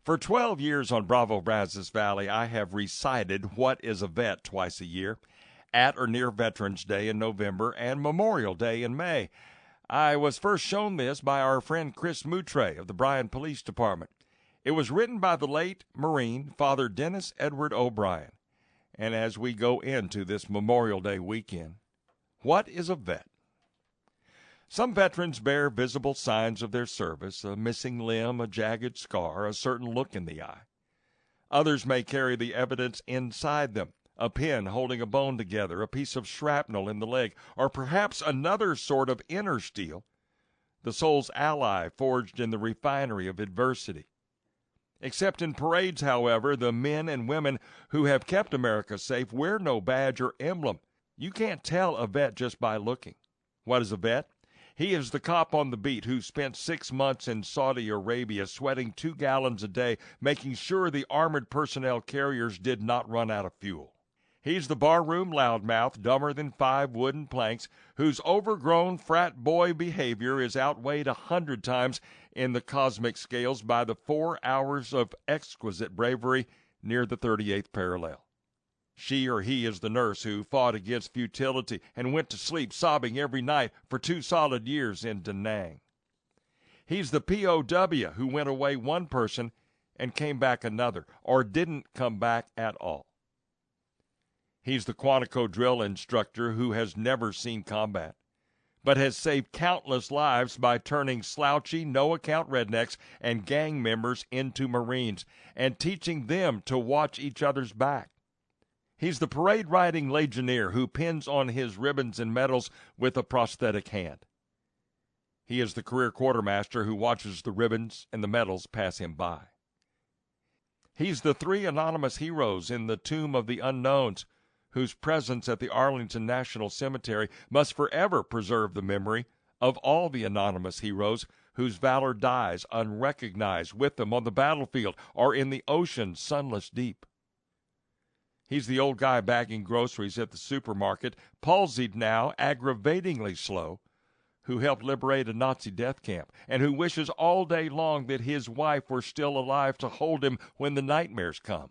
For 12 years on Bravo Brazos Valley, I have recited What is a Vet twice a year, at or near Veterans Day in November and Memorial Day in May. I was first shown this by our friend Chris Moutre of the Bryan Police Department. It was written by the late Marine, Father Dennis Edward O'Brien. And as we go into this Memorial Day weekend, what is a vet? Some veterans bear visible signs of their service, a missing limb, a jagged scar, a certain look in the eye. Others may carry the evidence inside them, a pin holding a bone together, a piece of shrapnel in the leg, or perhaps another sort of inner steel, the soul's ally forged in the refinery of adversity. Except in parades, however, the men and women who have kept America safe wear no badge or emblem. You can't tell a vet just by looking. What is a vet? He is the cop on the beat who spent 6 months in Saudi Arabia sweating 2 gallons a day, making sure the armored personnel carriers did not run out of fuel. He's the barroom loudmouth, dumber than 5 wooden planks, whose overgrown frat boy behavior is outweighed 100 times in the cosmic scales by the 4 hours of exquisite bravery near the 38th parallel. She or he is the nurse who fought against futility and went to sleep sobbing every night for 2 solid years in Da Nang. He's the POW who went away one person and came back another, or didn't come back at all. He's the Quantico drill instructor who has never seen combat, but has saved countless lives by turning slouchy, no-account rednecks and gang members into Marines and teaching them to watch each other's back. He's the parade-riding legionnaire who pins on his ribbons and medals with a prosthetic hand. He is the career quartermaster who watches the ribbons and the medals pass him by. He's the 3 anonymous heroes in the Tomb of the Unknowns, whose presence at the Arlington National Cemetery must forever preserve the memory of all the anonymous heroes whose valor dies unrecognized with them on the battlefield or in the ocean's sunless deep. He's the old guy bagging groceries at the supermarket, palsied now, aggravatingly slow, who helped liberate a Nazi death camp, and who wishes all day long that his wife were still alive to hold him when the nightmares come.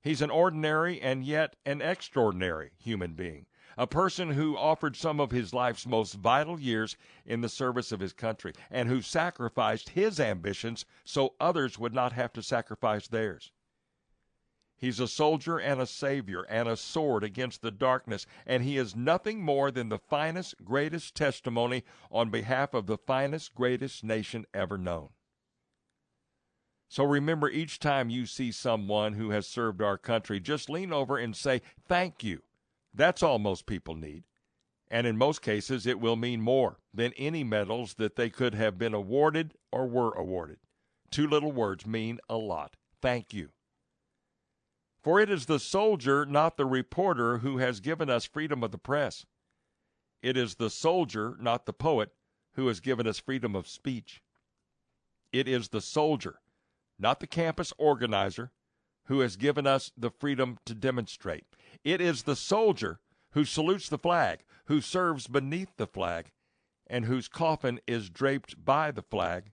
He's an ordinary and yet an extraordinary human being, a person who offered some of his life's most vital years in the service of his country, and who sacrificed his ambitions so others would not have to sacrifice theirs. He's a soldier and a savior and a sword against the darkness, and he is nothing more than the finest, greatest testimony on behalf of the finest, greatest nation ever known. So remember, each time you see someone who has served our country, just lean over and say, thank you. That's all most people need. And in most cases, it will mean more than any medals that they could have been awarded or were awarded. 2 little words mean a lot. Thank you. For it is the soldier, not the reporter, who has given us freedom of the press. It is the soldier, not the poet, who has given us freedom of speech. It is the soldier, not the campus organizer, who has given us the freedom to demonstrate. It is the soldier who salutes the flag, who serves beneath the flag, and whose coffin is draped by the flag,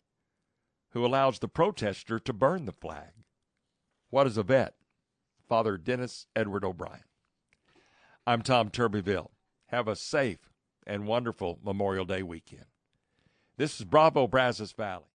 who allows the protester to burn the flag. What is a vet? Father Dennis Edward O'Brien. I'm Tom Turbiville. Have a safe and wonderful Memorial Day weekend. This is Bravo Brazos Valley.